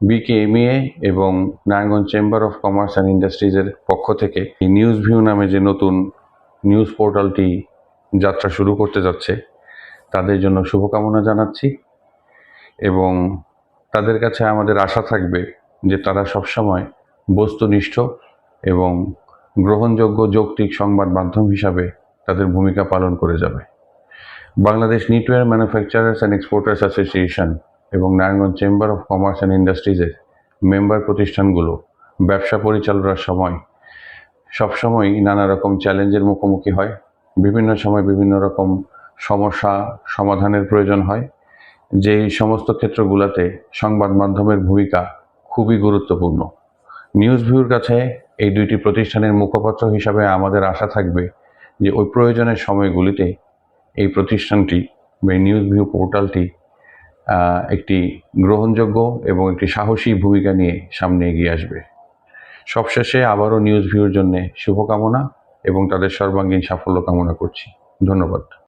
BKMEA এবং Narayanganj chamber of commerce and ইন্ডাস্ট্রিজের পক্ষ থেকে এই নিউজ ভিউ নামে যে নতুন নিউজ পোর্টালটি যাত্রা শুরু করতে যাচ্ছে তাদের জন্য শুভকামনা জানাচ্ছি এবং তাদের কাছে আমাদের আশা থাকবে যে তারা সবসময় বস্তুনিষ্ঠ এবং গ্রহণযোগ্য যৌক্তিক সংবাদ মাধ্যম হিসাবে তাদের ভূমিকা পালন করে যাবে। Bangladesh knitwear manufacturers and exporters association এবং Narayanganj chamber of commerce and ইন্ডাস্ট্রিজের মেম্বার প্রতিষ্ঠানগুলো ব্যবসা পরিচালনার সময় সবসময়ই নানা রকম চ্যালেঞ্জের মুখোমুখি হয়, বিভিন্ন সময় বিভিন্ন রকম সমস্যা সমাধানের প্রয়োজন হয়। যেই সমস্ত ক্ষেত্রগুলোতে সংবাদ মাধ্যমের ভূমিকা খুবই গুরুত্বপূর্ণ। নিউজ ভিউর কাছে এই দুইটি প্রতিষ্ঠানের মুখপাত্র হিসাবে আমাদের আশা থাকবে যে ওই প্রয়োজনের সময়গুলিতে এই প্রতিষ্ঠানটি বা এই নিউজ ভিউ পোর্টালটি একটি গ্রহণযোগ্য এবং একটি সাহসী ভূমিকা নিয়ে সামনে এগিয়ে আসবে। সবশেষে আবারও নিউজ ভিউর জন্য শুভকামনা এবং তাদের সর্বাঙ্গীন সাফল্য কামনা করছি। ধন্যবাদ।